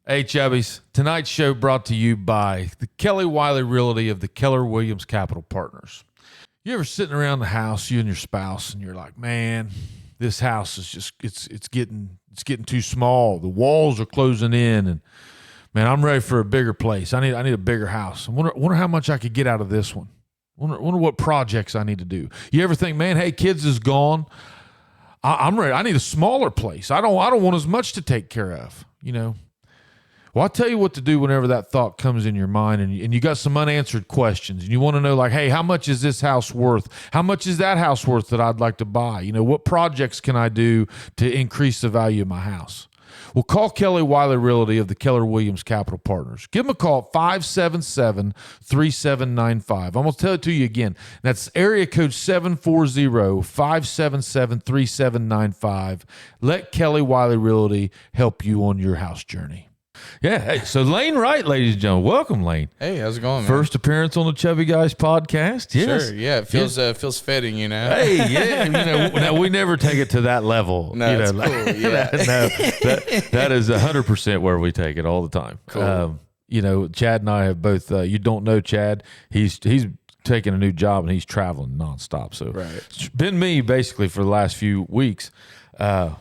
Hey, Chubbies. Tonight's show brought to you by the Kelly Wiley Realty of the Keller Williams Capital Partners. You ever sitting around the house, you and your spouse, and you're like, man, this house is just, it's getting too small. The walls are closing in, and man, I'm ready for a bigger place. I need a bigger house. I wonder how much I could get out of this one. Wonder what projects I need to do. You ever think, man, hey, kids is gone. I'm ready. I need a smaller place. I don't want as much to take care of, you know. Well, I'll tell you what to do whenever that thought comes in your mind and you got some unanswered questions and you want to know, like, hey, how much is this house worth? How much is that house worth that I'd like to buy? You know, what projects can I do to increase the value of my house? Well, call Kelly Wiley Realty of the Keller Williams Capital Partners. Give them a call at 577-3795. I'm going to tell it to you again. That's area code 740-577-3795. Let Kelly Wiley Realty help you on your house journey. Yeah. Hey, so Lane Wright, ladies and gentlemen. Welcome, Lane. Hey, how's it going, man? First appearance on the Chubby Guys podcast. Yes. Sure. Yeah. It feels fitting, you know? Hey, yeah. You know, now we never take it to that level. No, you know, it's cool. Yeah. that is 100% where we take it all the time. Cool. You know, Chad and I have both, you don't know Chad. He's taking a new job and he's traveling nonstop. So It's been me basically for the last few weeks. So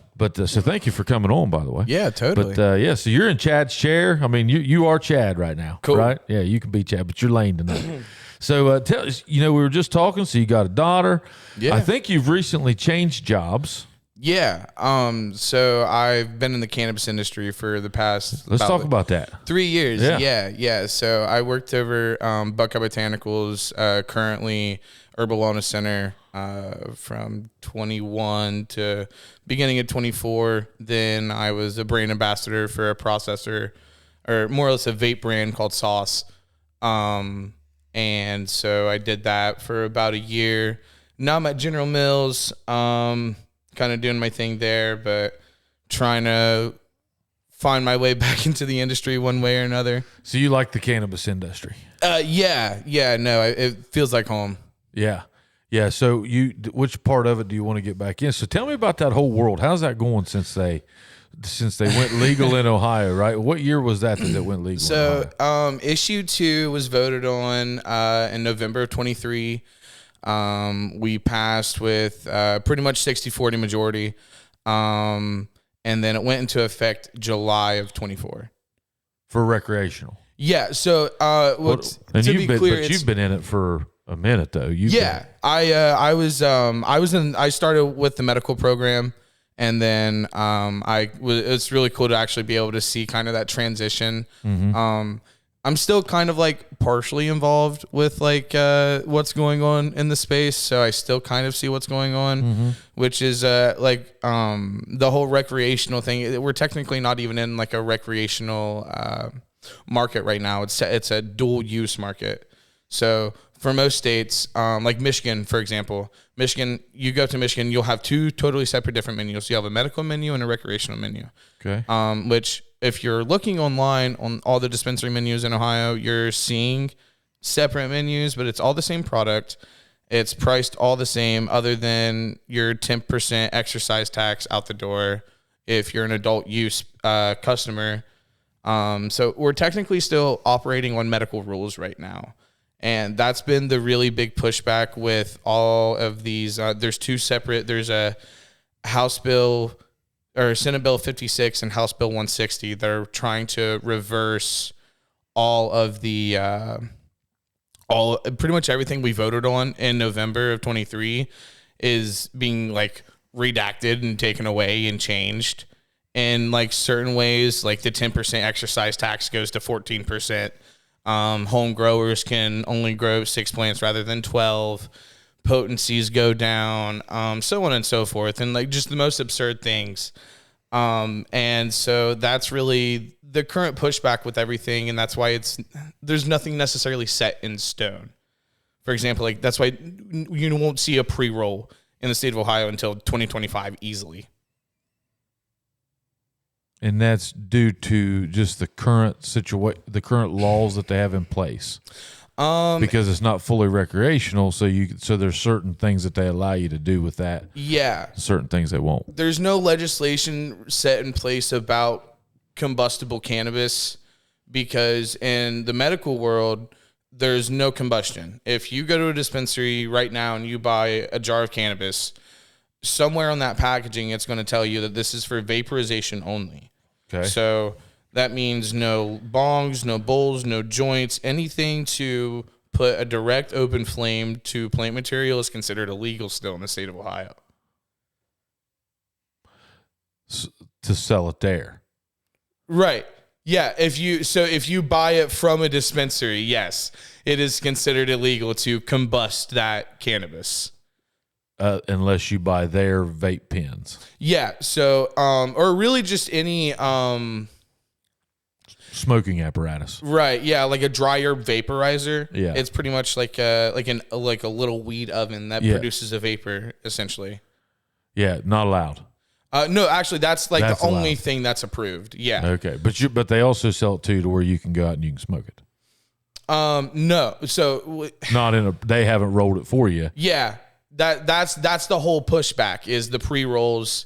thank you for coming on, by the way. Yeah, totally. But so you're in Chad's chair. I mean, you are Chad right now, cool. Right? Yeah, you can be Chad, but you're Lane tonight. So tell us, you know, we were just talking. So you got a daughter. Yeah. I think you've recently changed jobs. Yeah. So I've been in the cannabis industry for the past. Let's talk about that. 3 years. Yeah. Yeah. So I worked over Buckeye Botanicals, currently Herbal Wellness Center, from 21 to beginning of 24. Then I was a brand ambassador for a processor, or more or less a vape brand called Sauce. And so I did that for about a year. Now I'm at General Mills, kind of doing my thing there, but trying to find my way back into the industry one way or another. So you like the cannabis industry? Yeah. No, it feels like home. Yeah. Yeah. So which part of it do you want to get back in? So tell me about that whole world. How's that going since they went legal in Ohio, right? What year was that it went legal? So, issue 2 was voted on, in November of 23. We passed with, pretty much 60-40 majority. And then it went into effect July of 24 for recreational. Yeah. So, you've been in it for a minute though. I started with the medical program, and then it's really cool to actually be able to see kind of that transition. Mm-hmm. I'm still kind of like partially involved with like what's going on in the space, so I still kind of see what's going on, mm-hmm. which is the whole recreational thing. We're technically not even in like a recreational market right now. It's a dual use market. So for most states, like Michigan, for example, you go to Michigan, you'll have 2 totally separate different menus. You have a medical menu and a recreational menu. Okay. Which if you're looking online on all the dispensary menus in Ohio, you're seeing separate menus, but it's all the same product. It's priced all the same, other than your 10% exercise tax out the door if you're an adult use customer. So we're technically still operating on medical rules right now. And that's been the really big pushback with all of these. There's a House Bill or Senate Bill 56 and House Bill 160 that are trying to reverse all of the, pretty much everything we voted on in November of 23 is being like redacted and taken away and changed in like certain ways. Like the 10% exercise tax goes to 14%. Home growers can only grow 6 plants rather than 12. Potencies go down, so on and so forth, and like just the most absurd things. And so that's really the current pushback with everything, and that's why there's nothing necessarily set in stone. For example, like that's why you won't see a pre-roll in the state of Ohio until 2025 easily. And that's due to just the current the current laws that they have in place. Because it's not fully recreational, so there's certain things that they allow you to do with that. Yeah. Certain things they won't. There's no legislation set in place about combustible cannabis because in the medical world, there's no combustion. If you go to a dispensary right now and you buy a jar of cannabis, somewhere on that packaging, it's going to tell you that this is for vaporization only. Okay. So that means no bongs, no bowls, no joints, anything to put a direct open flame to plant material is considered illegal still in the state of Ohio. To sell it there. Right. Yeah. If you buy it from a dispensary, yes, it is considered illegal to combust that cannabis. Unless you buy their vape pens. Yeah. So, or really just any, smoking apparatus. right. Yeah. Like a dry herb vaporizer. Yeah. It's pretty much like a little weed oven that produces a vapor essentially. Yeah. Not allowed. No, actually that's like That's the only allowed. thing that's approved. Yeah. Okay. But they also sell it too to where you can go out and you can smoke it. No. So They haven't rolled it for you. yeah, that's the whole pushback is the pre-rolls.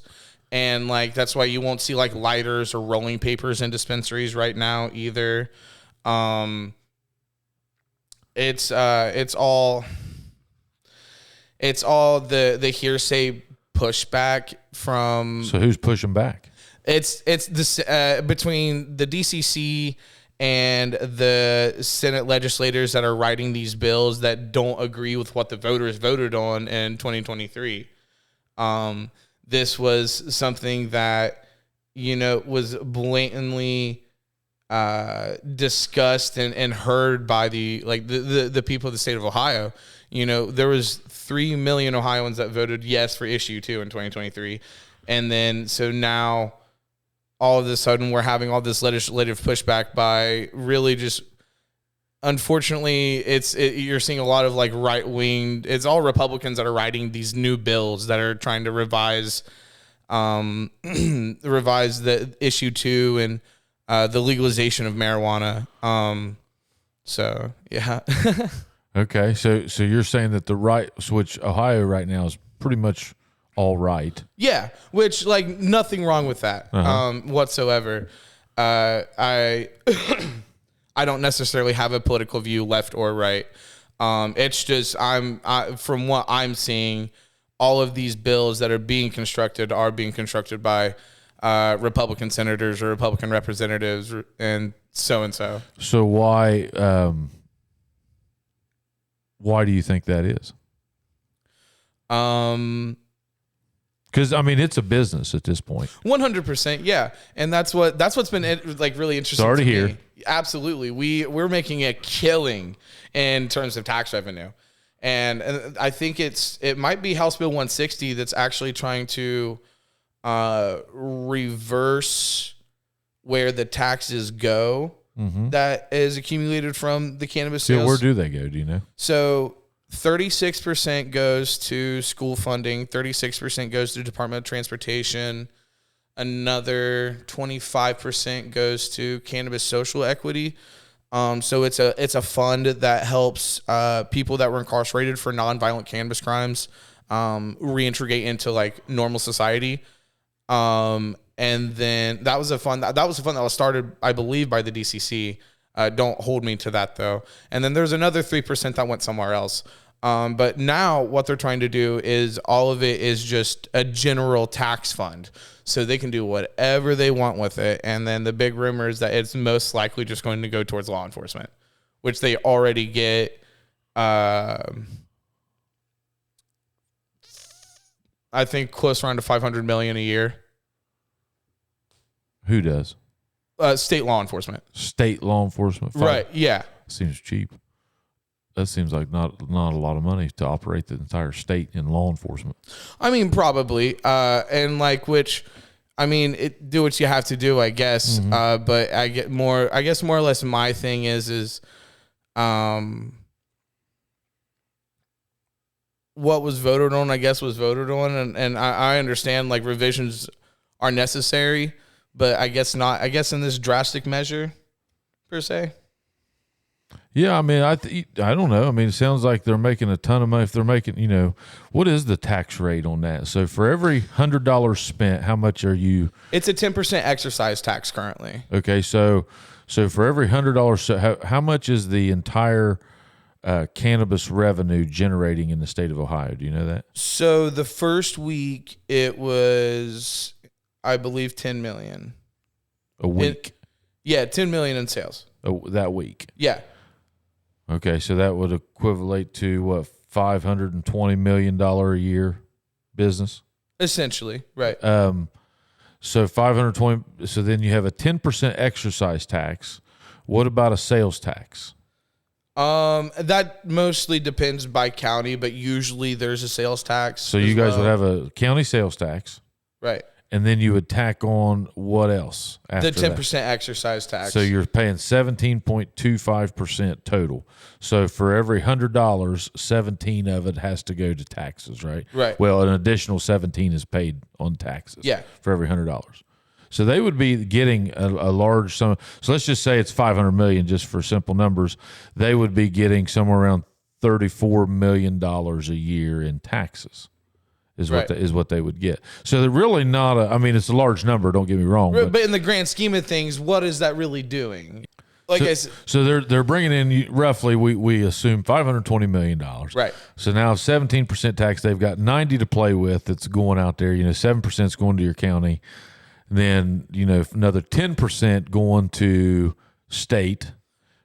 And like, that's why you won't see like lighters or rolling papers in dispensaries right now either. It's all the hearsay pushback from. So who's pushing back? It's this between the DCC and the Senate legislators that are writing these bills that don't agree with what the voters voted on in 2023. This was something that, was blatantly discussed and heard by the people of the state of Ohio. There was 3 million Ohioans that voted yes for issue 2 in 2023. And then, so now all of a sudden we're having all this legislative pushback by really just, unfortunately, you're seeing a lot of like right wing. It's all Republicans that are writing these new bills that are trying to revise the issue 2 and the legalization of marijuana. So yeah. Okay, so you're saying that the right, which Ohio right now is pretty much all right. Yeah, which like nothing wrong with that whatsoever. I I don't necessarily have a political view, left or right. It's just from what I'm seeing, all of these bills that are being constructed by Republican senators or Republican representatives and so. So why do you think that is? Because it's a business at this point. 100%, yeah, and that's what's been like really interesting. Sorry to hear. Me. Absolutely, we're making a killing in terms of tax revenue, and I think it might be House Bill 160 that's actually trying to reverse where the taxes go that is accumulated from the cannabis sales. Yeah, where do they go? Do you know? So 36% goes to school funding, 36% goes to Department of Transportation, another 25% goes to cannabis social equity. So it's a fund that helps people that were incarcerated for nonviolent cannabis crimes reintegrate into like normal society. And then that was a fund that was started, I believe, by the DCC. Don't hold me to that though. And then there's another 3% that went somewhere else. But now what they're trying to do is all of it is just a general tax fund. So they can do whatever they want with it. And then the big rumor is that it's most likely just going to go towards law enforcement, which they already get, I think close around to $500 million a year. Who does? State law enforcement. State law enforcement. Right. Yeah. Seems cheap. That seems like not a lot of money to operate the entire state in law enforcement. Probably. And like, do what you have to do, I guess. But I guess more or less my thing is what was voted on, I guess was voted on. And I understand like revisions are necessary, but I guess not. I guess in this drastic measure, per se. Yeah, I mean, I don't know. I mean, it sounds like they're making a ton of money. If they're making, what is the tax rate on that? So for every $100 spent, how much are you? It's a 10% excise tax currently. Okay, so for every $100, so how much is the entire cannabis revenue generating in the state of Ohio? Do you know that? So the first week it was, I believe, 10 million A week? 10 million in sales. That week? Yeah. Okay, so that would equivalent to what, $520 million a year business? Essentially, right. So 520. So then you have a 10% excise tax. What about a sales tax? That mostly depends by county, but usually there's a sales tax. So you guys would have a county sales tax, right? And then you would tack on what else after The 10% exercise tax. So you're paying 17.25% total. So for every $100, 17 of it has to go to taxes, right? Right. Well, an additional 17 is paid on taxes. Yeah. For every $100. So they would be getting a large sum. So let's just say it's $500 million, just for simple numbers. They would be getting somewhere around $34 million a year in taxes. Is what they would get. So they're really not it's a large number, don't get me wrong. But in the grand scheme of things, what is that really doing? So they're bringing in roughly, we assume $520 million. Right. So now 17% tax, they've got 90 to play with that's going out there. 7% is going to your county. Then, another 10% going to state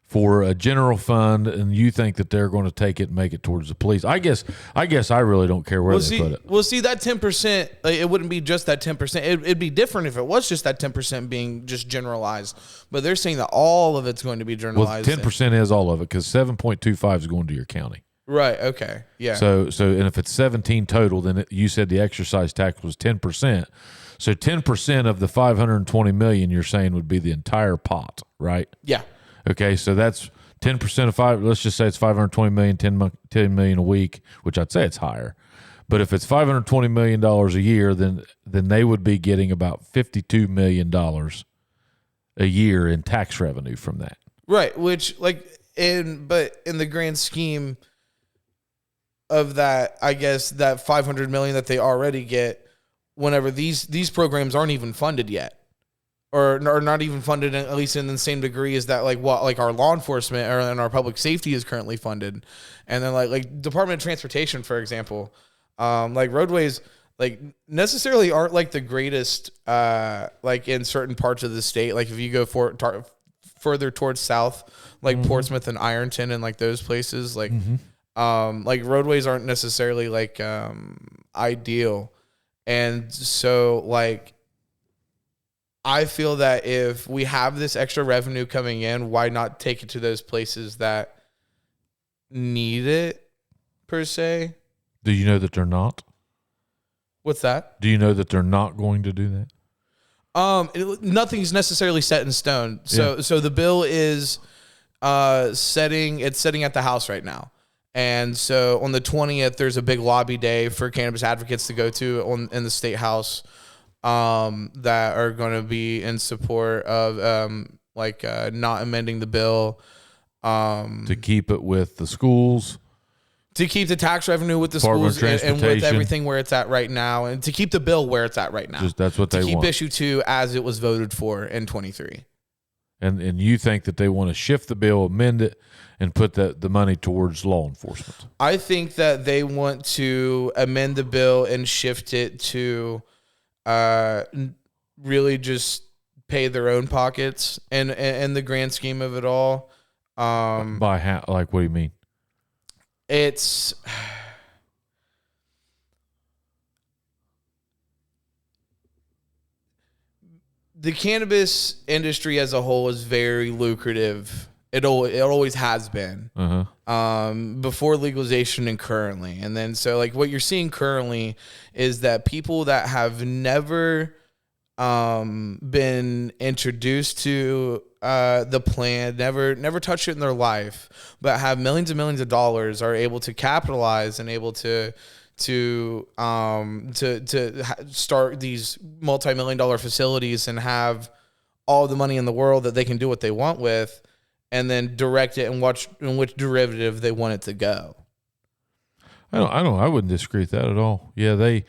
for a general fund, and you think that they're going to take it and make it towards the police. I guess I really don't care where they put it. Well, see, that 10%, it wouldn't be just that 10%. It'd be different if it was just that 10% being just generalized. But they're saying that all of it's going to be generalized. Well, 10% is all of it, because 7.25 is going to your county. Right, okay, yeah. So and if it's 17 total, then you said the excise tax was 10%. So 10% of the $520 million you're saying would be the entire pot, right? Yeah. Okay, so that's 10% of five. Let's just say it's $520 million, 10 million a week, which I'd say it's higher. But if it's $520 million a year, then they would be getting about $52 million a year in tax revenue from that. Right, which in the grand scheme of that, I guess that $500 million that they already get, whenever these programs aren't even funded yet. Or not even funded, at least in the same degree as that, our law enforcement and our public safety is currently funded, and then like Department of Transportation, for example, roadways necessarily aren't the greatest in certain parts of the state. Like if you go further towards south, Portsmouth and Ironton and those places, roadways aren't necessarily ideal, and so I feel that if we have this extra revenue coming in, why not take it to those places that need it, per se? Do you know that they're not? What's that? Do you know that they're not going to do that? Nothing's necessarily set in stone. So the bill is setting at the House right now. And so on the 20th, there's a big lobby day for cannabis advocates to go to in the State House. That are going to be in support of not amending the bill, to keep it with the schools, to keep the tax revenue with the schools and with everything where it's at right now, and to keep the bill where it's at right now. That's what they want. To keep issue 2 as it was voted for in 23. And you think that they want to shift the bill, amend it, and put the money towards law enforcement? I think that they want to amend the bill and shift it to really just pay their own pockets and the grand scheme of it all. By how? What do you mean? It's the cannabis industry as a whole is very lucrative. It always has been. Before legalization and currently. And then so what you're seeing currently is that people that have never been introduced to the plant, never touched it in their life, but have millions and millions of dollars, are able to capitalize and able to start these multi-million-dollar facilities and have all the money in the world that they can do what they want with. and then direct it and watch in which derivative they want it to go. I wouldn't disagree with that at all. Yeah, they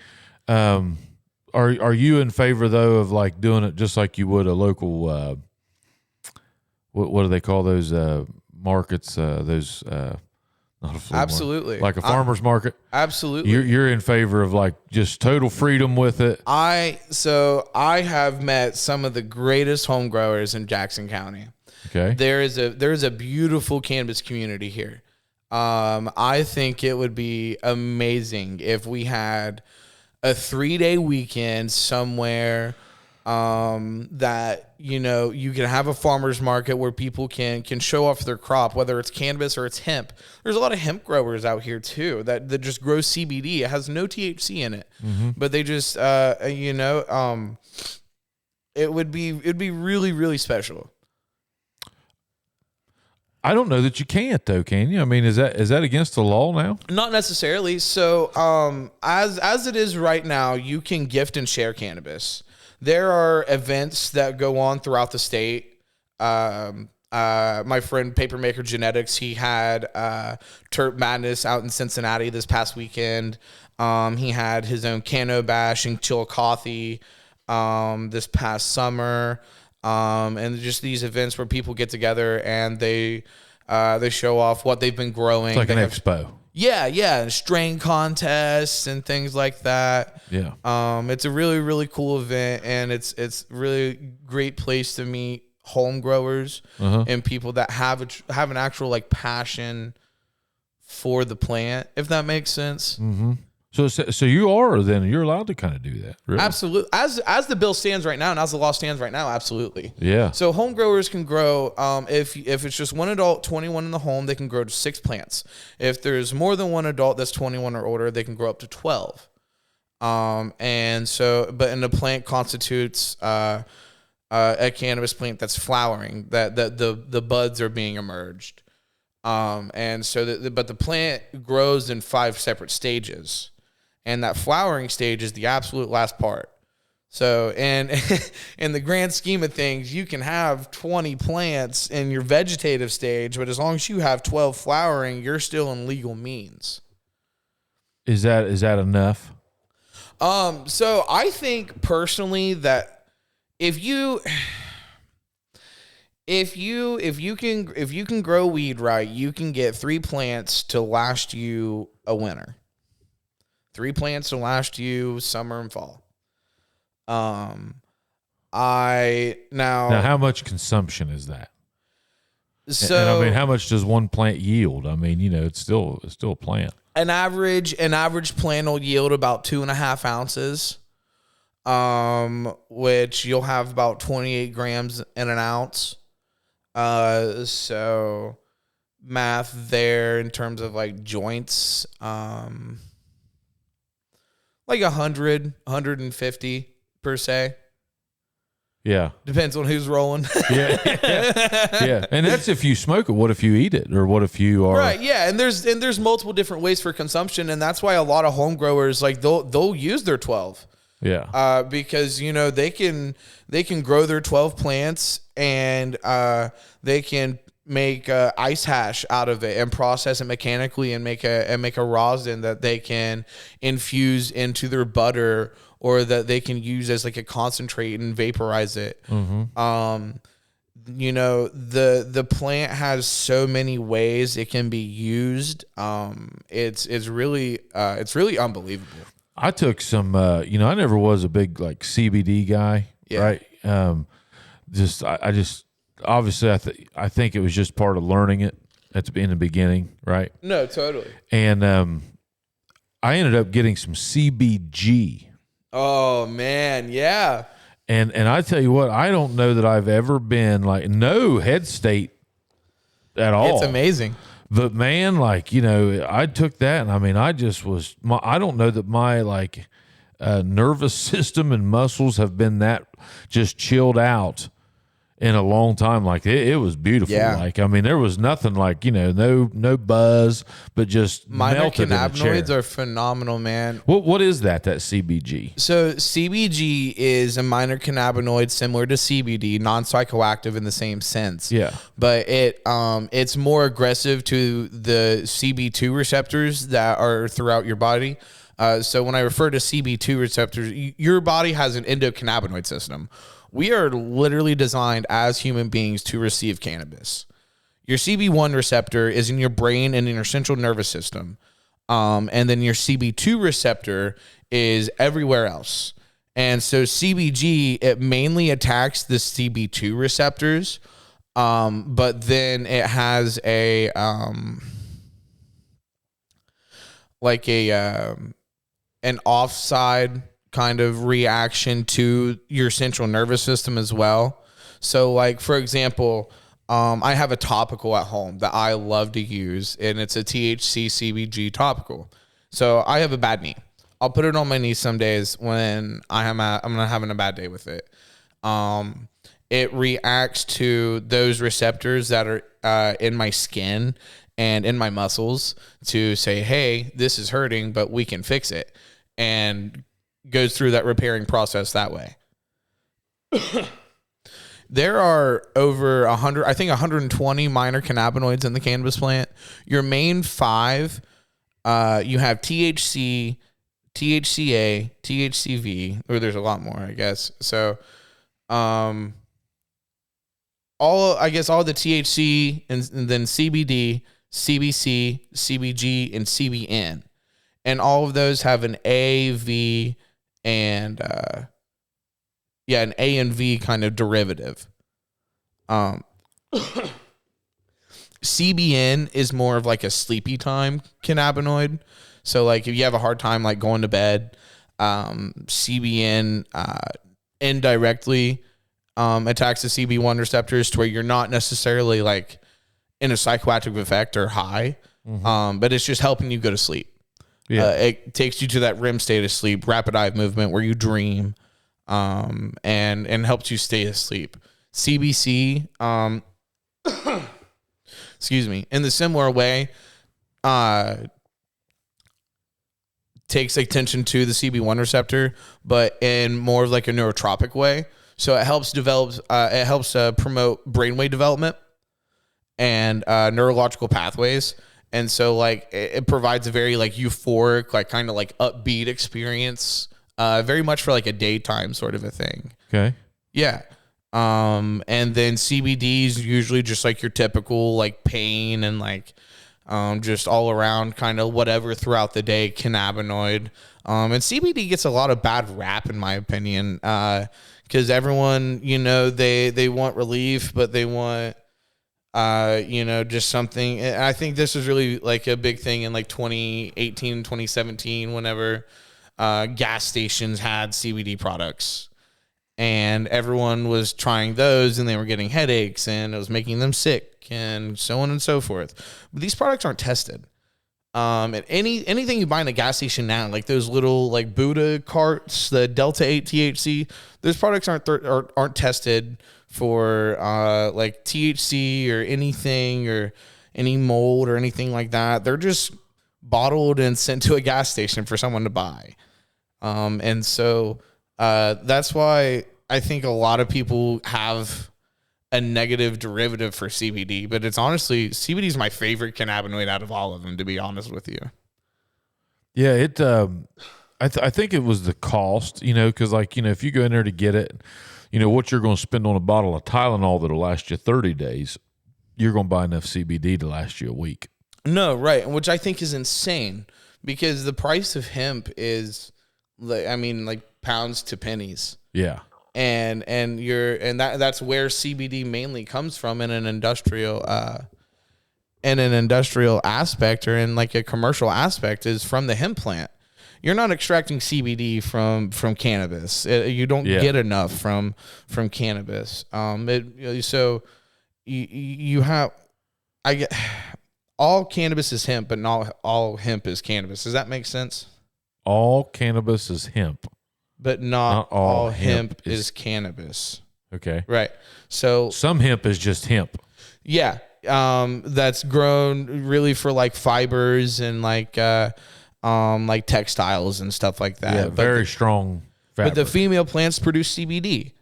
are you in favor though of like doing it just like you would a local what do they call those markets, those not a flea Absolutely. market, like a farmer's market? Absolutely. You're in favor of like just total freedom with it. I have met some of the greatest home growers in Jackson County. Okay. There is a beautiful cannabis community here. I think it would be amazing if we had a 3-day weekend somewhere that, you know, you can have a farmer's market where people can show off their crop, whether it's cannabis or it's hemp. There's a lot of hemp growers out here too that just grow CBD. It has no THC in it, but they just, it'd be really, really special. I don't know that you can't though, can you? I mean, is that against the law now? Not necessarily. So, as it is right now, you can gift and share cannabis. There are events that go on throughout the state. My friend Papermaker Genetics, he had Terp Madness out in Cincinnati this past weekend. He had his own Cano Bash in Chillicothe this past summer. And just these events where people get together and they show off what they've been growing. It's like an expo. Yeah, strain contests and things like that. Yeah. It's a really, really cool event, and it's really great place to meet home growers and people that have an actual like passion for the plant, if that makes sense. Mm-hmm. So you're allowed to kind of do that, really? Absolutely. As the bill stands right now and as the law stands right now, absolutely. Yeah. So home growers can grow, if it's just one adult, 21 in the home, they can grow to 6 plants. If there's more than one adult that's 21 or older, they can grow up to 12. But the plant constitutes a cannabis plant that's flowering, that the buds are being emerged. But the plant grows in 5 separate stages. And that flowering stage is the absolute last part. So, and in the grand scheme of things, you can have 20 plants in your vegetative stage, but as long as you have 12 flowering, you're still in legal means. Is that enough? So I think personally that if you can grow weed right, you can get 3 plants to last you a winter. 3 plants to last you summer and fall. Now how much consumption is that? So, and I mean, how much does one plant yield? I mean, you know, it's still a plant. An average plant will yield about 2.5 ounces, which you'll have about 28 grams in an ounce. So math there in terms of like joints, like 100, 150 per se. Yeah. Depends on who's rolling. Yeah. And that's if you smoke it. What if you eat it? Or what if you are right? Yeah. And there's multiple different ways for consumption. And that's why a lot of home growers, like they'll use their 12. Yeah. Because, you know, they can grow their 12 plants and they can make ice hash out of it and process it mechanically and make a rosin that they can infuse into their butter or that they can use as like a concentrate and vaporize it. Mm-hmm. You know, the plant has so many ways it can be used. It's really unbelievable. I took some, I never was a big like CBD guy, right? I think it was just part of learning it in the beginning, right? No, totally. And I ended up getting some CBG. Oh man, yeah. And I tell you what, I don't know that I've ever been like no head state at all. It's amazing. But man, like, you know, I took that and I mean, I don't know that my like nervous system and muscles have been that just chilled out in a long time. Like it was beautiful. Yeah. Like, I mean, there was nothing like, no buzz, but just Minor melted in a cannabinoids chair. are phenomenal, man. What is that CBG? So CBG is a minor cannabinoid similar to CBD, non-psychoactive in the same sense. Yeah. But it's more aggressive to the CB2 receptors that are throughout your body. So when I refer to CB2 receptors, your body has an endocannabinoid system. We are literally designed as human beings to receive cannabis. Your CB1 receptor is in your brain and in your central nervous system. And then your CB2 receptor is everywhere else. And so CBG, it mainly attacks the CB2 receptors. But then it has an offside kind of reaction to your central nervous system as well. So like, for example, I have a topical at home that I love to use, and it's a THC CBG topical. So I have a bad knee. I'll put it on my knee some days when I'm having a bad day with it. It reacts to those receptors that are in my skin and in my muscles to say, hey, this is hurting, but we can fix it. And goes through that repairing process that way. There are over 120 minor cannabinoids in the cannabis plant. Your main 5, you have THC, THCA, THCV, or there's a lot more, I guess. So, all the THC and then CBD, CBC, CBG, and CBN. And all of those have an A, V, and an A and V kind of derivative. CBN is more of like a sleepy time cannabinoid. So like if you have a hard time like going to bed, CBN indirectly attacks the CB1 receptors to where you're not necessarily like in a psychoactive effect or high, but it's just helping you go to sleep. Yeah. It takes you to that REM state of sleep, rapid eye movement where you dream, and helps you stay asleep. CBC, excuse me, in the similar way, takes attention to the CB1 receptor, but in more of like a neurotropic way. So it helps promote brainwave development and neurological pathways. And so like it provides a very like euphoric, like kind of like upbeat experience, very much for like a daytime sort of a thing. Okay. Yeah. And then CBD is usually just like your typical like pain and like just all around kind of whatever throughout the day cannabinoid. And CBD gets a lot of bad rap in my opinion, because everyone, they want relief, but they want just something. And I think this was really like a big thing in like 2018, 2017, whenever gas stations had CBD products and everyone was trying those and they were getting headaches and it was making them sick and so on and so forth. But these products aren't tested. And anything you buy in a gas station now, like those little like Buddha carts, the Delta 8 THC, those products aren't tested for like THC or anything or any mold or anything like that. They're just bottled and sent to a gas station for someone to buy. And so that's why I think a lot of people have a negative derivative for CBD, but it's honestly, CBD is my favorite cannabinoid out of all of them, to be honest with you. Yeah, I think it was the cost, because like, if you go in there to get it, what you're going to spend on a bottle of Tylenol that'll last you 30 days, you're going to buy enough CBD to last you a week. No, right, which I think is insane because the price of hemp is, like pounds to pennies. Yeah. And that's where CBD mainly comes from in an industrial aspect or in like a commercial aspect is from the hemp plant. You're not extracting CBD from cannabis. You don't get enough from cannabis. So you have, all cannabis is hemp, but not all hemp is cannabis. Does that make sense? All cannabis is hemp, but not all hemp is cannabis. Okay. Right. So Some hemp is just hemp. yeah, that's grown really for like fibers and like textiles and stuff like that. Yeah, But very strong fabric. But the female plants produce CBD,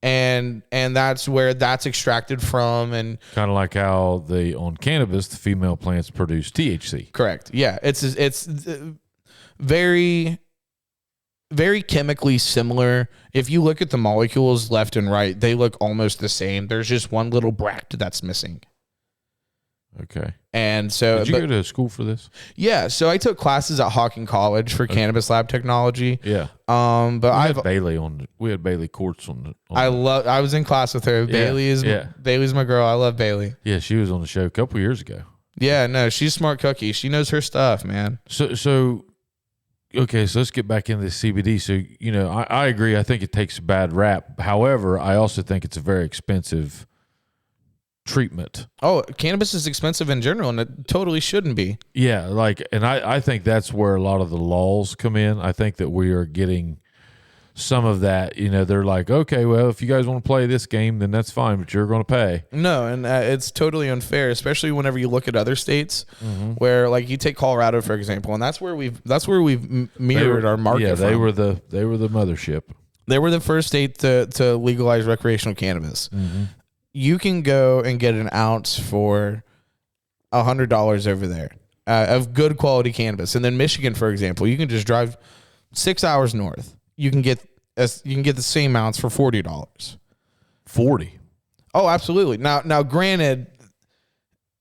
and that's where that's extracted from. And kind of like how on cannabis, the female plants produce THC. correct, yeah, it's very, very chemically similar. If you look at the molecules left and right, they look almost the same. There's just one little bract that's missing. Okay. And so, Did you go to school for this? yeah, so I took classes at Hawking College for cannabis lab technology. Yeah. But we had Bailey Courts on. I was in class with her. Bailey's my girl. I love Bailey. Yeah, she was on the show a couple years ago. Yeah, no, she's a smart cookie. She knows her stuff, man. So okay, so let's get back into the CBD. So, I agree. I think it takes a bad rap. However, I also think it's a very expensive treatment. Oh, cannabis is expensive in general, and it totally shouldn't be. Yeah, and I think that's where a lot of the laws come in. I think that we are getting some of that. They're like, okay, well, if you guys want to play this game, then that's fine, but you're going to pay. No, and it's totally unfair, especially whenever you look at other states where, like, you take Colorado for example, and that's where we've mirrored our market. Yeah, they from. were the mothership. They were the first state to legalize recreational cannabis. You can go and get an ounce for $100 over there of good quality cannabis, and then Michigan, for example, you can just drive 6 hours north. You can get the same ounce for $40. 40. Oh, absolutely. Now, granted,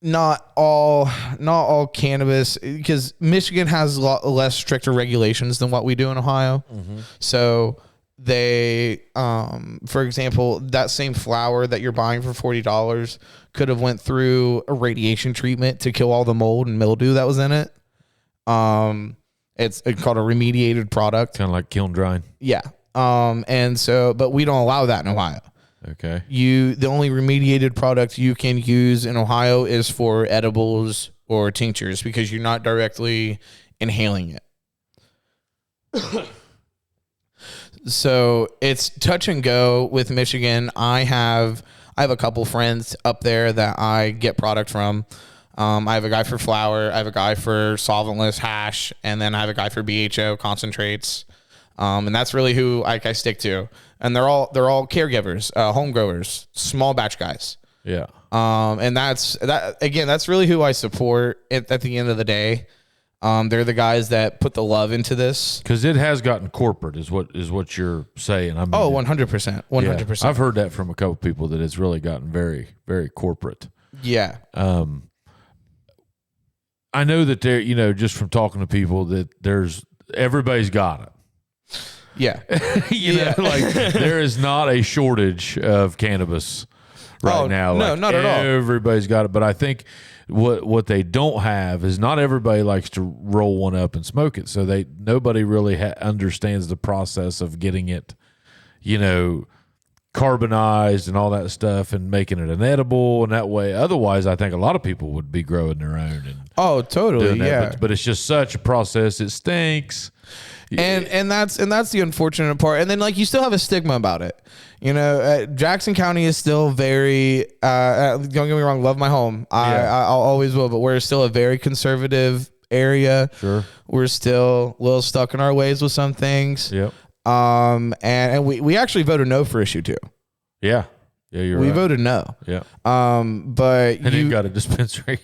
not all cannabis, because Michigan has a lot less stricter regulations than what we do in Ohio. So they, for example, that same flower that you're buying for $40 could have went through a radiation treatment to kill all the mold and mildew that was in it. It's called a remediated product. Kind of like kiln drying. Yeah. And so, but we don't allow that in Ohio. Okay. The only remediated product you can use in Ohio is for edibles or tinctures because you're not directly inhaling it. So it's touch and go with Michigan. I have a couple friends up there that I get product from. I have a guy for flour. I have a guy for solventless hash, and then I have a guy for BHO concentrates. And that's really who I stick to. And they're all caregivers, home growers, small batch guys. Yeah. And that's really who I support at the end of the day. They're the guys that put the love into this. Because it has gotten corporate, is what you're saying. I mean, 100%, 100%. I've heard that from a couple people that it's really gotten very, very corporate. Yeah. I know that there, just from talking to people, that everybody's got it. Yeah. There is not a shortage of cannabis right now. No, not at all. Everybody's got it, but I think what they don't have is not everybody likes to roll one up and smoke it. So nobody really understands the process of getting it, carbonized and all that stuff and making it an edible and that way. Otherwise, I think a lot of people would be growing their own. And totally. Yeah. But it's just such a process. It stinks. And that's the unfortunate part. And then you still have a stigma about it. Jackson County is still very, don't get me wrong, love my home. I'll always will, but we're still a very conservative area. Sure. We're still a little stuck in our ways with some things. Yep. And we actually voted no for issue 2. Yeah. Yeah, we voted no. Yeah. But you've got a dispensary.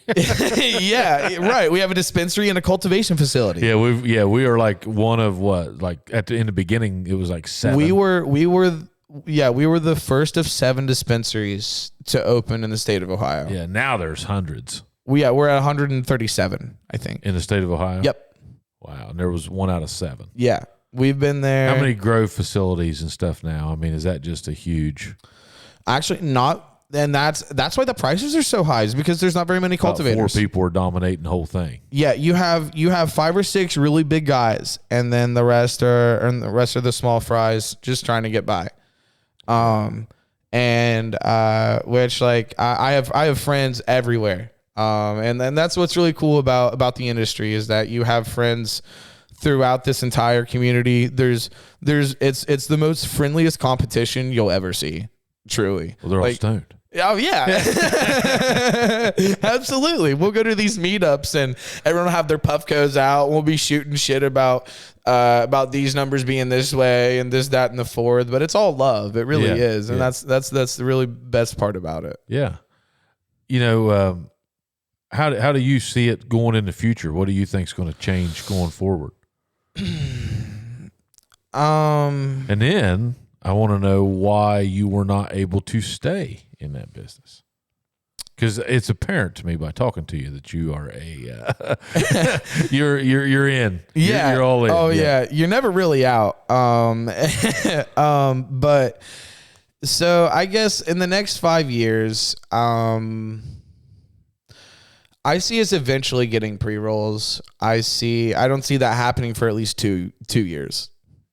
Yeah, right. We have a dispensary and a cultivation facility. Yeah, we are one of in the beginning it was 7. We were the first of 7 dispensaries to open in the state of Ohio. Yeah, now there's hundreds. We're at 137, I think. In the state of Ohio? Yep. Wow, and there was 1 out of 7. Yeah. We've been there. How many grow facilities and stuff now? I mean, is that just a huge... Actually, not, and that's why the prices are so high, is because there's not very many cultivators. 4 people are dominating the whole thing. Yeah, you have 5 or 6 really big guys, and then the rest are the small fries just trying to get by. Which I have friends everywhere. And then that's what's really cool about the industry, is that you have friends throughout this entire community. It's the most friendliest competition you'll ever see. Truly. Well, they're all stoned. Oh yeah, absolutely. We'll go to these meetups and everyone will have their Puffcos out. We'll be shooting shit about these numbers being this way and this, that, and the fourth. But it's all love. It really is, and that's the really best part about it. Yeah. You know, how do you see it going in the future? What do you think is going to change going forward? And then I want to know why you were not able to stay in that business, because it's apparent to me by talking to you that you are you're in. Yeah, you're all in. Oh yeah, you're never really out. But so I guess in the next 5 years, I see us eventually getting pre-rolls. I don't see that happening for at least two years.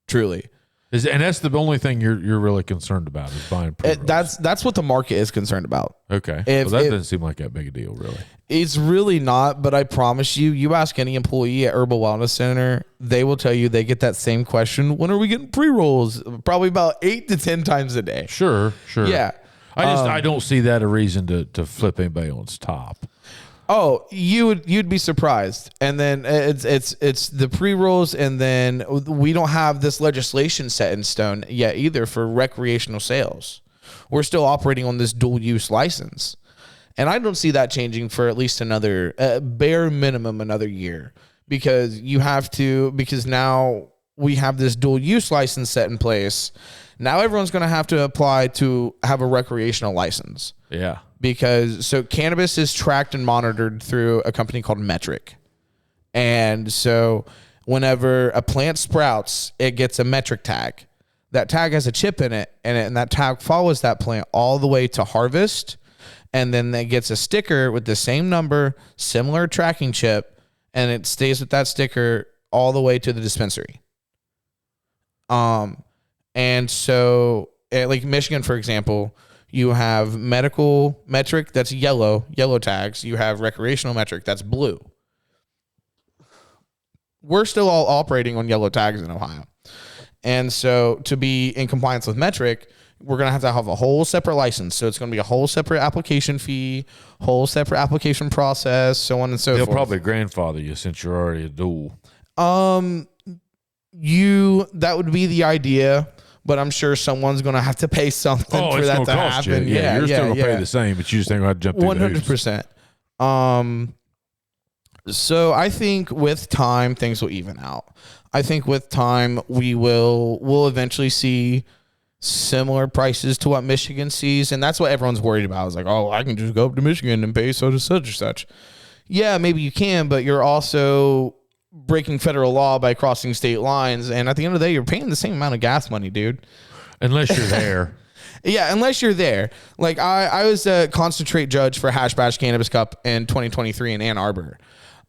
Truly. And that's the only thing you're really concerned about is buying pre-rolls. That's what the market is concerned about. Okay. Well, that doesn't seem like that big a deal, really. It's really not, but I promise you ask any employee at Herbal Wellness Center, they will tell you they get that same question. When are we getting pre-rolls? Probably about 8 to 10 times a day. Sure. Yeah. I don't see that a reason to flip anybody on its top. Oh, you'd be surprised. And then it's the pre-rolls, and then we don't have this legislation set in stone yet either for recreational sales. We're still operating on this dual use license. And I don't see that changing for at least another bare minimum another year, because now we have this dual use license set in place. Now everyone's going to have to apply to have a recreational license. Yeah. Because cannabis is tracked and monitored through a company called Metric. And so whenever a plant sprouts, it gets a metric tag. That tag has a chip in it, and that tag follows that plant all the way to harvest. And then it gets a sticker with the same number, similar tracking chip, and it stays with that sticker all the way to the dispensary. And so like Michigan, for example, you have medical metric, that's yellow tags. You have recreational metric, that's blue. We're still all operating on yellow tags in Ohio. And so to be in compliance with metric, we're going to have a whole separate license. So it's going to be a whole separate application fee, whole separate application process, so on and so forth. They'll probably grandfather you since you're already a dual. That would be the idea. But I'm sure someone's going to have to pay something for that to happen. You. Yeah, you're still going to pay the same, but you just ain't going to jump through 100%. So I think with time, things will even out. I think with time, we'll eventually see similar prices to what Michigan sees. And that's what everyone's worried about. It's like, oh, I can just go up to Michigan and pay such and such. Yeah, maybe you can, but you're also breaking federal law by crossing state lines, and at the end of the day, you're paying the same amount of gas money, dude. Unless you're there. Yeah, unless you're there. Like I was a concentrate judge for Hash Bash Cannabis Cup in 2023 in Ann Arbor,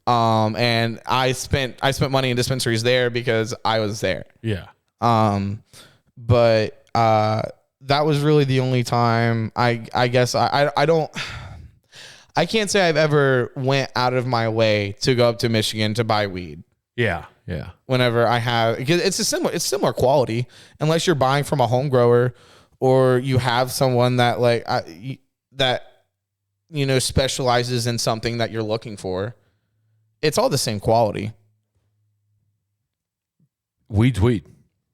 and I spent money in dispensaries there because I was there. Yeah. But that was really the only time. I guess I can't say I've ever went out of my way to go up to Michigan to buy weed. Yeah. Whenever I have, because it's similar quality, unless you're buying from a home grower or you have someone that specializes in something that you're looking for. It's all the same quality. Weed's weed.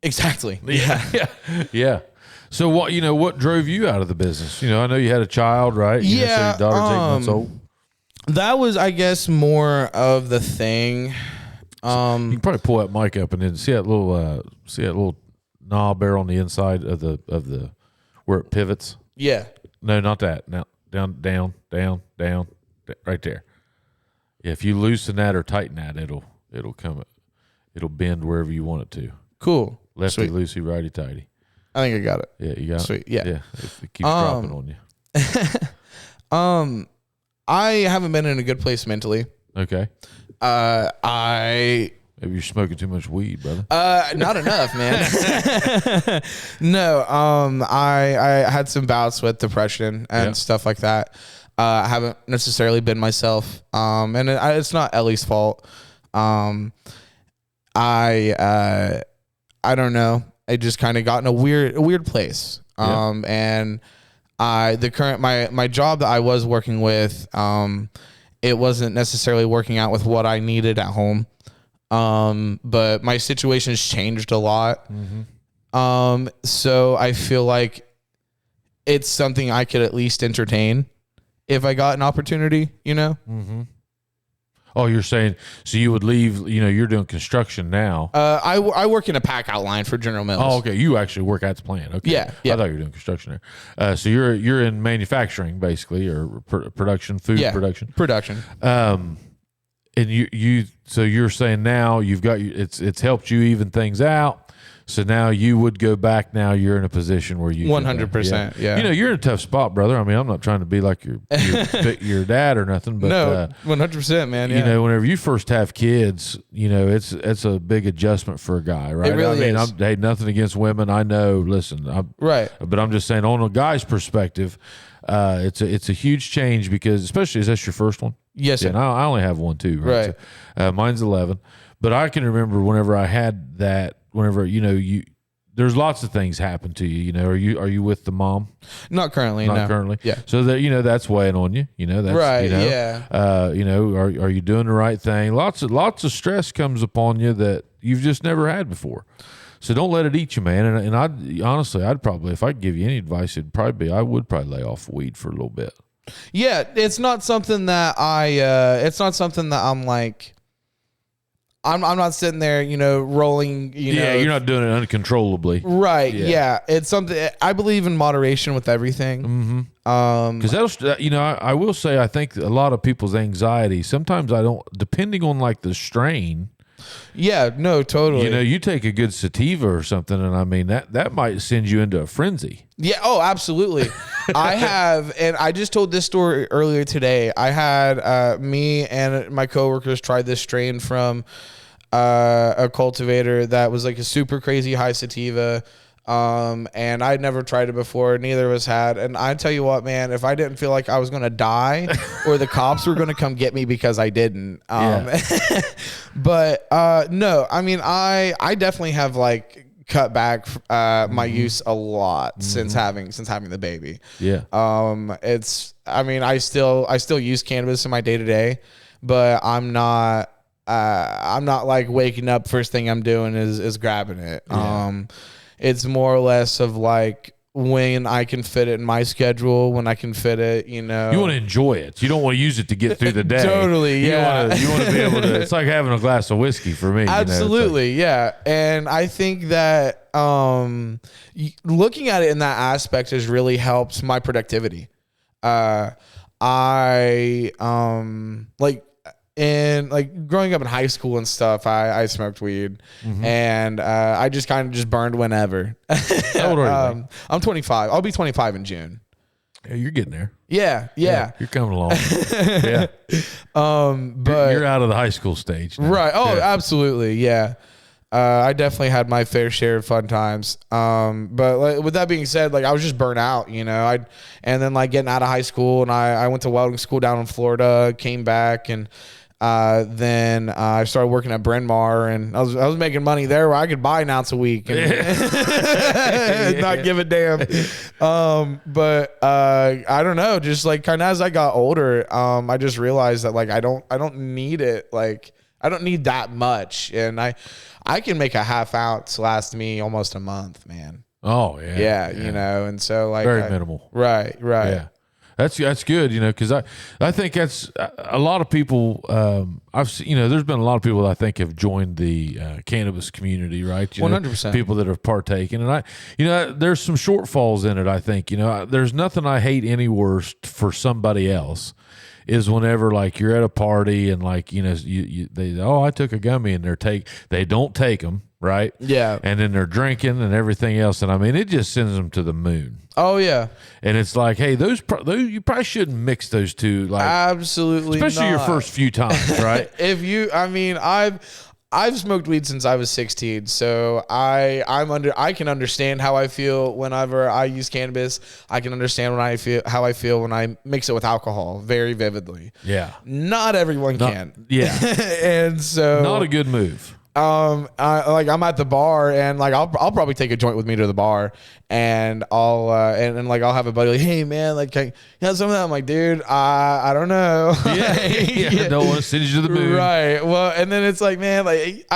Exactly. Yeah. So what drove you out of the business? I know you had a child, right? So your daughter's 8 months old. That was, I guess, more of the thing. You can probably pull that mic up and then see that little knob there on the inside of the where it pivots. Yeah. No, not that. Now down, right there. Yeah, if you loosen that or tighten that, it'll bend wherever you want it to. Cool. Lefty loosey, righty tighty. I think I got it. Yeah, you got Sweet. it. Yeah. If it keeps dropping on you. I haven't been in a good place mentally. Okay. Maybe you're smoking too much weed, brother. Not enough, man. No. I had some bouts with depression and stuff like that. I haven't necessarily been myself. And it's not Ellie's fault. I don't know. I just kind of got in a weird place. And my job that I was working with, it wasn't necessarily working out with what I needed at home. But my situation has changed a lot. So I feel like it's something I could at least entertain if I got an opportunity, you know? Oh, you're saying, so you would leave, you're doing construction now. I work in a pack out line for General Mills. Oh, okay. You actually work at the plant. Okay. Yeah. I thought you were doing construction there. So you're in manufacturing basically, or production, food production. Production. And so you're saying now you've got, it's helped you even things out. So now you would go back. Now you're in a position where you 100%. Yeah. You're in a tough spot, brother. I mean, I'm not trying to be like your dad or nothing, but no, 100%, man. Yeah. Whenever you first have kids, it's a big adjustment for a guy, right? It really is. Hey, nothing against women. I know. Listen, right. But I'm just saying, on a guy's perspective, it's a huge change because, especially, is that your first one? Yes, sir. And I only have one too, right? So, mine's 11, but I can remember whenever I had that. Whenever there's lots of things happen to you. Are you with the mom? Not currently. Not currently. Yeah. So that that's weighing on you. That's right. Yeah. Are you doing the right thing? Lots of stress comes upon you that you've just never had before. So don't let it eat you, man. And I'd probably, if I could give you any advice, I would probably lay off weed for a little bit. Yeah, it's not something that I'm like. I'm not sitting there, rolling, Yeah, you're not doing it uncontrollably. Right. Yeah. It's something, I believe in moderation with everything. Because I will say, I think a lot of people's anxiety, sometimes depending on like the strain. Yeah, no, totally. You take a good sativa or something, and I mean, that might send you into a frenzy. Yeah. Oh, absolutely. I have, and I just told this story earlier today. I had me and my coworkers tried this strain from a cultivator that was like a super crazy high sativa. And I'd never tried it before. Neither of us had. And I tell you what, man, if I didn't feel like I was going to die or the cops were going to come get me because I didn't. But no, I mean, I definitely have like cut back my use a lot since having the baby. Yeah. I still use cannabis in my day to day, but I'm not like waking up first thing I'm doing is grabbing it. Yeah. It's more or less of like when I can fit it in my schedule, when I can fit it, You want to enjoy it. You don't want to use it to get through the day. Totally, yeah. You want to be able to, it's like having a glass of whiskey for me. Absolutely, yeah. And I think that looking at it in that aspect has really helped my productivity. And like growing up in high school and stuff, I smoked weed, and I just kind of just burned whenever. How old are you? I'm 25. I'll be 25 in June. Yeah, you're getting there. Yeah. You're coming along. Yeah. But you're out of the high school stage now. Right. Oh, yeah. Absolutely. Yeah. I definitely had my fair share of fun times. But like, with that being said, like I was just burnt out, and then like getting out of high school, and I went to welding school down in Florida, came back, and then I started working at Bryn Mawr, and I was making money there where I could buy an ounce a week and not give a damn. But I don't know, just like kind of as I got older, I just realized that like I don't need it, like I don't need that much, and I can make a half ounce last me almost a month, man. Oh yeah. And so like very minimal. Right. Yeah. That's good, because I think that's a lot of people. I've seen, there's been a lot of people that I think have joined the cannabis community, right? 100%. People that have partaken, and there's some shortfalls in it. I think there's nothing I hate any worse for somebody else is whenever like you're at a party and like I took a gummy and they don't take them, right? Yeah, and then they're drinking and everything else, and I mean it just sends them to the moon. Oh yeah, and it's like, hey, those you probably shouldn't mix those two, like absolutely, especially your first few times, right? I've smoked weed since I was 16, so I can understand how I feel whenever I use cannabis. I can understand how I feel when I mix it with alcohol very vividly. Yeah, not everyone can. Yeah, and so not a good move. I'm at the bar and like I'll probably take a joint with me to the bar, and I'll I'll have a buddy like, hey man, like can you have some of that? I'm like, dude, I don't know. Yeah. Don't want to send you to the moon. Right. Well, and then it's like, man, like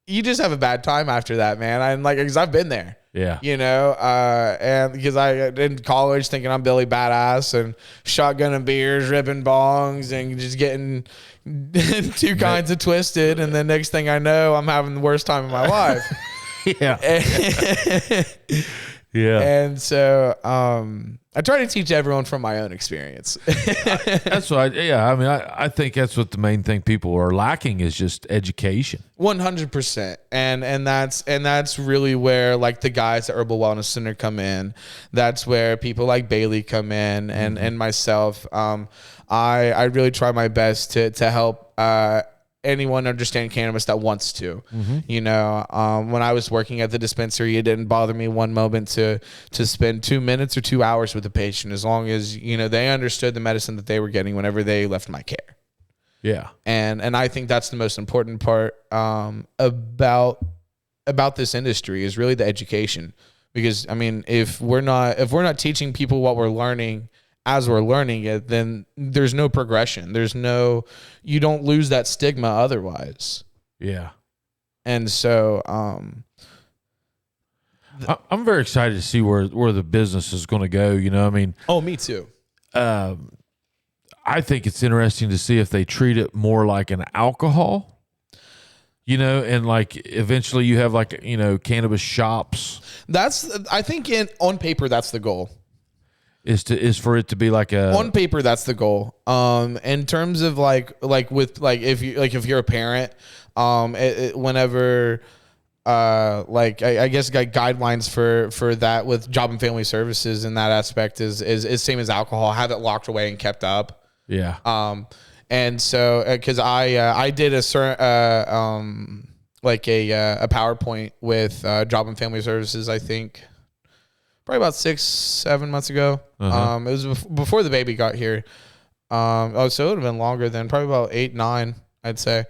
you just have a bad time after that, man. I'm like, because I've been there. Yeah. You know, and because I in college thinking I'm Billy Badass and shotgunning beers, ripping bongs, and just getting two kinds of twisted. And then next thing I know, I'm having the worst time of my life. Yeah. Yeah. And so I try to teach everyone from my own experience. That's what I think that's what the main thing people are lacking is just education. 100%. And that's really where like the guys at Herbal Wellness Center come in. That's where people like Bailey come in and myself. I really try my best to help anyone understand cannabis that wants to. You know, when I was working at the dispensary, it didn't bother me one moment to spend 2 minutes or 2 hours with a patient, as long as, you know, they understood the medicine that they were getting whenever they left my care. Yeah. And I think that's the most important part about this industry is really the education. Because I mean, if we're not teaching people what we're learning as we're learning it, then there's no progression. You don't lose that stigma otherwise. Yeah. And so I'm very excited to see where the business is going to go. You know, I mean, me too. I think it's interesting to see if they treat it more like an alcohol, you know, and like eventually you have like, you know, cannabis shops. I think on paper, that's the goal. Is for it to be like on paper, that's the goal. In terms of if you're a parent, whenever I guess like guidelines for that with Job and Family Services in that aspect is same as alcohol, have it locked away and kept up. Yeah. And so because I did a certain a PowerPoint with Job and Family Services, I think probably about 6-7 months ago. It was before the baby got here. So it would have been longer than probably about 8-9, I'd say.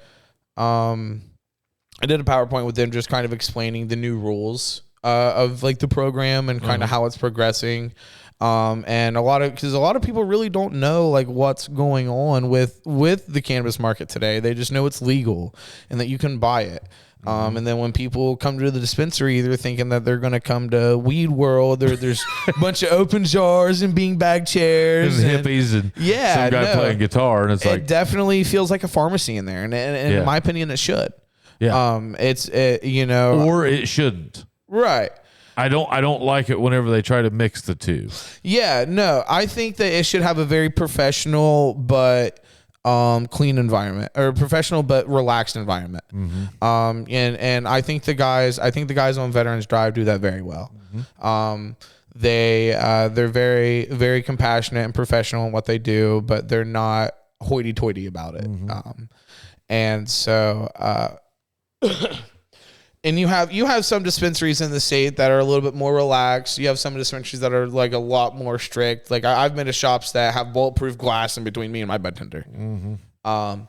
I did a PowerPoint with them just kind of explaining the new rules of like the program and kind of how it's progressing. And because a lot of people really don't know like what's going on with the cannabis market today. They just know it's legal and that you can buy it. And then when people come to the dispensary, they're thinking that they're going to come to Weed World. There's a bunch of open jars and beanbag chairs and hippies and some guy playing guitar. And it definitely feels like a pharmacy in there. And in my opinion, it should. Yeah. Or it shouldn't. Right. I don't like it whenever they try to mix the two. Yeah, no. I think that it should have a very professional but clean environment, or professional but relaxed environment. And I think the guys on Veterans Drive do that very well. They're very, very compassionate and professional in what they do, but they're not hoity-toity about it. And so and you have some dispensaries in the state that are a little bit more relaxed. You have some dispensaries that are like a lot more strict. Like I've been to shops that have bulletproof glass in between me and my bartender. And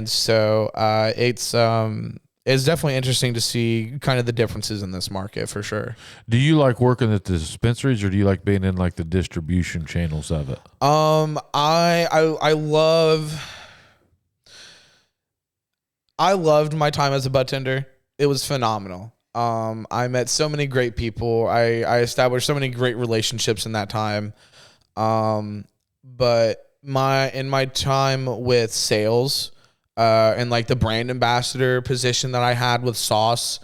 so it's definitely interesting to see kind of the differences in this market for sure. Do you like working at the dispensaries, or do you like being in like the distribution channels of it? I loved my time as a bartender. It was phenomenal. I met so many great people. I established so many great relationships in that time. But in my time with sales, and like the brand ambassador position that I had with Sauce,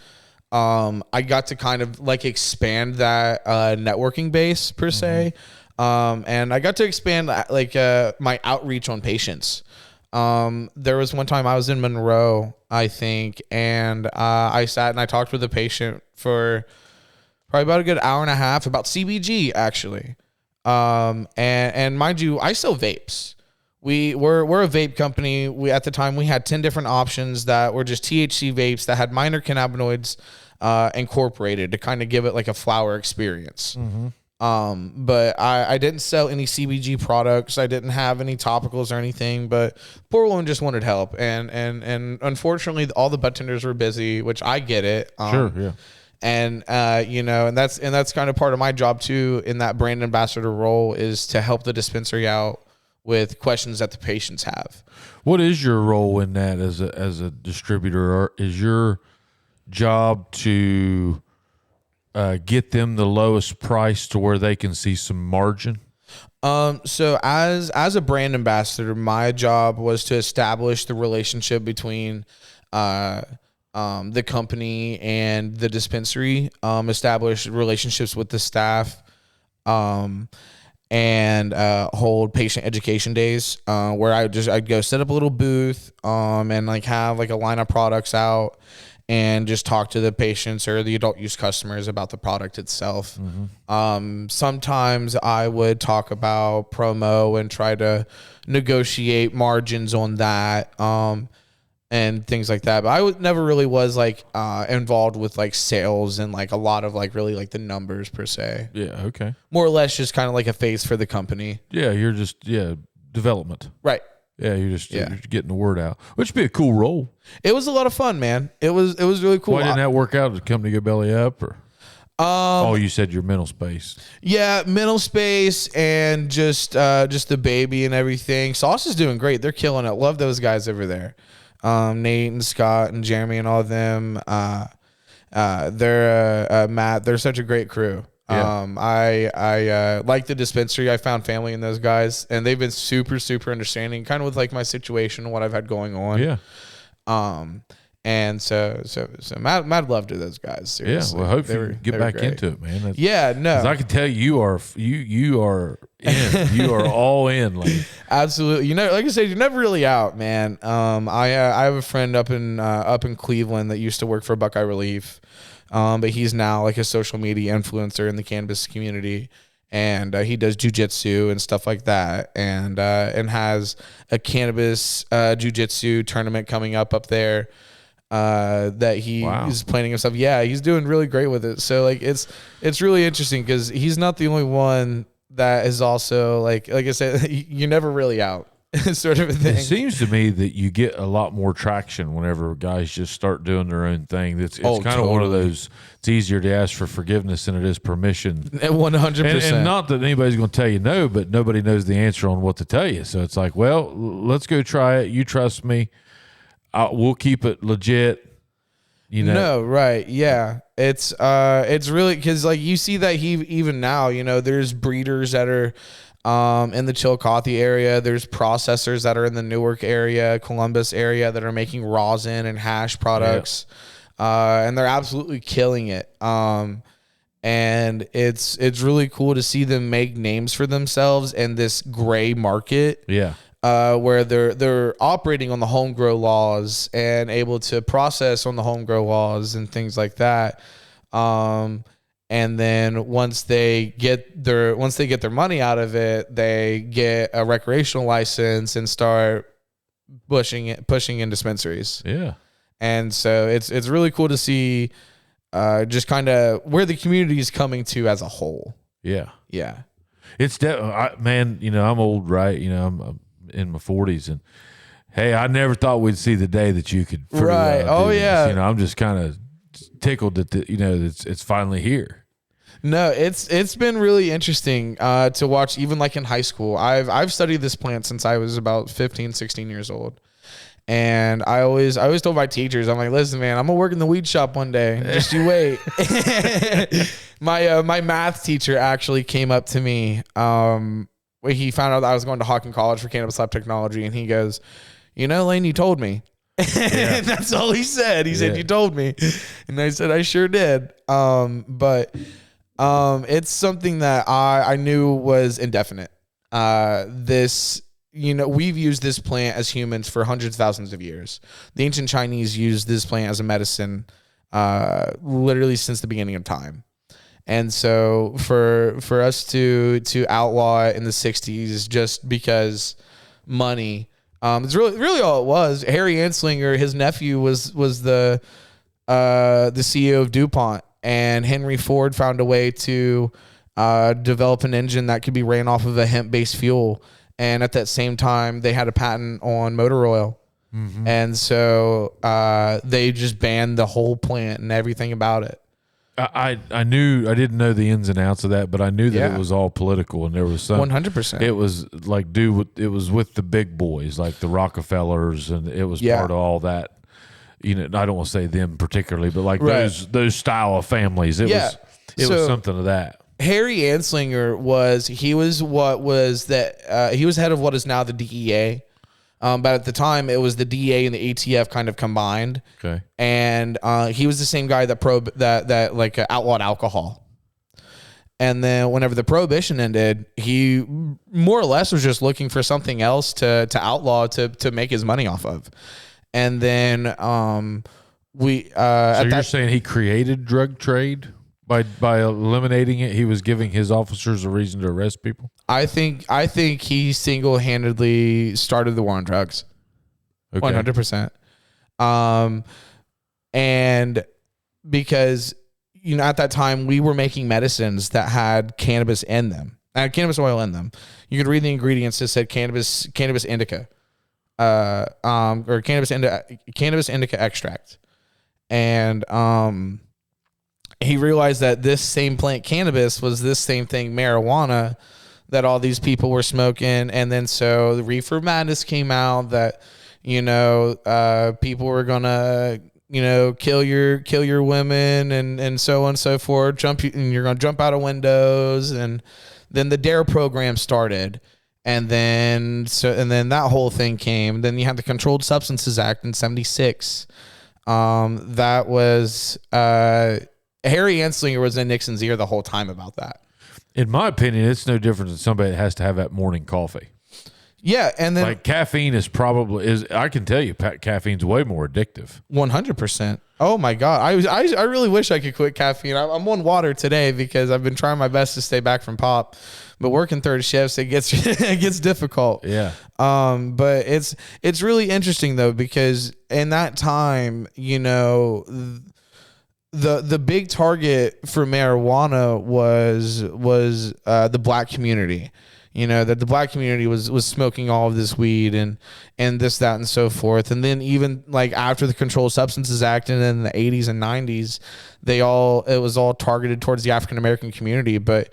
I got to kind of like expand that networking base per se. And I got to expand like my outreach on patients. There was one time I was in Monroe, I think, and I sat and I talked with a patient for probably about a good hour and a half about CBG actually. And mind you, I sell vapes. We're a vape company. At the time we had 10 different options that were just THC vapes that had minor cannabinoids incorporated to kind of give it like a flower experience. But I didn't sell any CBG products. I didn't have any topicals or anything, but poor woman just wanted help. And unfortunately all the bartenders were busy, which I get it. Sure. Yeah. And, and that's kind of part of my job too, in that brand ambassador role, is to help the dispensary out with questions that the patients have. What is your role in that as a distributor? Or is your job to get them the lowest price to where they can see some margin? So as a brand ambassador, my job was to establish the relationship between the company and the dispensary, establish relationships with the staff, and hold patient education days, where I'd go set up a little booth, and like have like a line of products out, and just talk to the patients or the adult use customers about the product itself. Sometimes I would talk about promo and try to negotiate margins on that, and things like that. But I never really was like involved with like sales and like a lot of like really like the numbers per se. Yeah. Okay. More or less just kind of like a face for the company. Yeah. You're just, development. Right. Yeah. You're getting the word out, which would be a cool role. It was a lot of fun, man. It was really cool. Why didn't that work out? Did the company go belly up, or? You said your mental space. Yeah, mental space and just the baby and everything. Sauce is doing great. They're killing it. Love those guys over there. Nate and Scott and Jeremy and all of them. They're Matt. They're such a great crew. Yeah. I like the dispensary. I found family in those guys, and they've been super, super understanding, kind of with like my situation and what I've had going on. Yeah. And so mad love to those guys. Seriously. Yeah. Well, hopefully you get back into it, man. No. I can tell you are in. You are all in. Like. Absolutely. Like I said, you're never really out, man. I have a friend up in Cleveland that used to work for Buckeye Relief, but he's now like a social media influencer in the cannabis community, and he does jujitsu and stuff like that, and has a cannabis jujitsu tournament coming up there. That he is planning himself. Yeah, he's doing really great with it. So like it's really interesting because he's not the only one that is also like I said, you're never really out. Sort of a thing. It seems to me that you get a lot more traction whenever guys just start doing their own thing. It's kind of one of those. It's easier to ask for forgiveness than it is permission. 100%. And not that anybody's going to tell you no, but nobody knows the answer on what to tell you. So it's like, well, let's go try it. You trust me. We'll keep it legit. No, right. Yeah. It's really, cause like you see that even now, there's breeders that are, in the Chillicothe area. There's processors that are in the Newark area, Columbus area that are making rosin and hash products. Yeah. And they're absolutely killing it. And it's really cool to see them make names for themselves in this gray market. Yeah. Where they're operating on the home grow laws and able to process on the home grow laws and things like that. And then once they get their money out of it, they get a recreational license and start pushing in dispensaries. Yeah. And so it's really cool to see just kind of where the community is coming to as a whole. Yeah. Yeah. It's man, I'm old, right? I'm in my 40s, and hey, I never thought we'd see the day that you could right. Oh yeah. This. I'm just kind of tickled that it's finally here. No, it's been really interesting to watch, even like in high school. I've studied this plant since I was about 15, 16 years old. And I always told my teachers, I'm like, listen, man, I'm gonna work in the weed shop one day. Just you wait. My math teacher actually came up to me. He found out that I was going to Hawking College for Cannabis Lab Technology, and he goes, Lane, you told me. Yeah. And that's all he said. He said, you told me. And I said, I sure did. But it's something that I knew was indefinite. We've used this plant as humans for hundreds of thousands of years. The ancient Chinese used this plant as a medicine literally since the beginning of time. And so for us to outlaw it in the 60s just because money, it's really all it was. Harry Anslinger, his nephew, was the CEO of DuPont, and Henry Ford found a way to develop an engine that could be ran off of a hemp-based fuel. And at that same time, they had a patent on motor oil. Mm-hmm. And so they just banned the whole plant and everything about it. I didn't know the ins and outs of that, but I knew that it was all political, and there was some 100%. It was like it was with the big boys, like the Rockefellers, and it was part of all that. I don't want to say them particularly, but like those style of families. It was something of that. Harry Anslinger he was head of what is now the DEA. But at the time, it was the DEA and the ATF kind of combined. Okay. And he was the same guy that outlawed alcohol. And then whenever the prohibition ended, he more or less was just looking for something else to outlaw to make his money off of. And then so you're saying he created drug trade? By eliminating it, he was giving his officers a reason to arrest people? I think he single-handedly started the war on drugs. Okay. 100%. And because, at that time we were making medicines that had cannabis in them. Cannabis oil in them. You could read the ingredients that said cannabis indica. Or cannabis indica extract. And he realized that this same plant, cannabis, was this same thing, marijuana, that all these people were smoking. And then so the reefer madness came out that, people were gonna, kill your women and so on and so forth. And you're gonna jump out of windows. And then the DARE program started. And then that whole thing came. Then you had the Controlled Substances Act in 1976. That was Harry Anslinger was in Nixon's ear the whole time about that. In my opinion, it's no different than somebody that has to have that morning coffee. Yeah, and then like caffeine is I can tell you, caffeine's way more addictive. 100%. Oh my God, I really wish I could quit caffeine. I'm on water today because I've been trying my best to stay back from pop, but working third shifts it gets difficult. Yeah. But it's really interesting though, because in that time, the big target for marijuana was the black community. That the black community was smoking all of this weed and this, that, and so forth. And then even like after the Controlled Substances Act and in the 80s and 90s, it was all targeted towards the African American community. But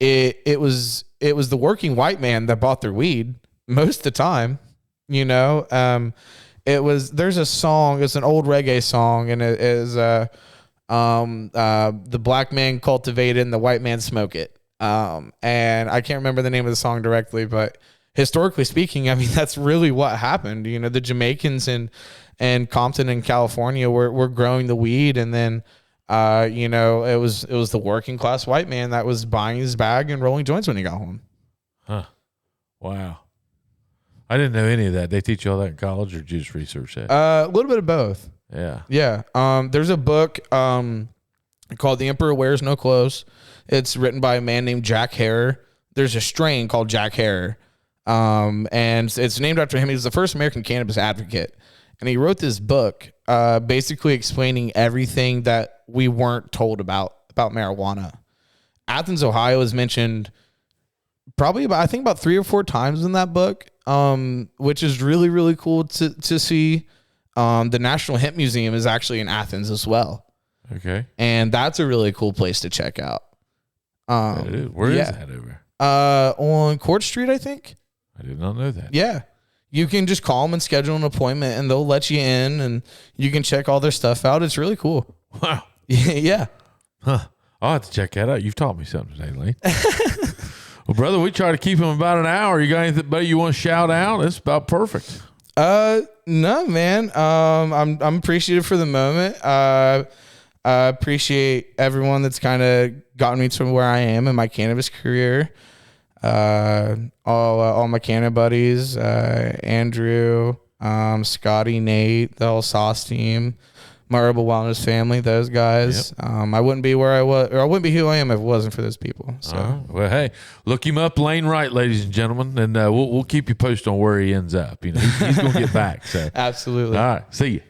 it was the working white man that bought their weed most of the time. There's a song, it's an old reggae song, and it is the black man cultivate it and the white man smoke it. And I can't remember the name of the song directly, but historically speaking, I mean, that's really what happened. The Jamaicans and Compton in California were growing the weed. And then, it was the working class white man that was buying his bag and rolling joints when he got home. Huh. Wow. I didn't know any of that. They teach you all that in college, or did you just research that? A little bit of both. Yeah. Yeah. There's a book, called The Emperor Wears No Clothes. It's written by a man named Jack Herer. There's a strain called Jack Herer. And it's named after him. He was the first American cannabis advocate. And he wrote this book, basically explaining everything that we weren't told about marijuana. Athens, Ohio is mentioned probably about 3 or 4 times in that book, which is really, really cool to see. The National Hemp Museum is actually in Athens as well. Okay. And that's a really cool place to check out. Where is that over? On Court Street, I think. I did not know that. Yeah. You can just call them and schedule an appointment and they'll let you in and you can check all their stuff out. It's really cool. Wow. Yeah. Huh. I'll have to check that out. You've taught me something today, Lane. Well, brother, we try to keep them about an hour. You got anything you want to shout out? It's about perfect. No, man. I'm appreciative for the moment. I appreciate everyone that's kind of gotten me to where I am in my cannabis career. All my canna buddies, Andrew, Scotty, Nate, the whole Sauce team, my Herbal Wellness family, those guys. Yep. I wouldn't be where I was, or I wouldn't be who I am if it wasn't for those people. So, well, hey, look him up, Lane Wright, ladies and gentlemen, and we'll keep you posted on where he ends up. He's going to get back. So, absolutely. All right, see you.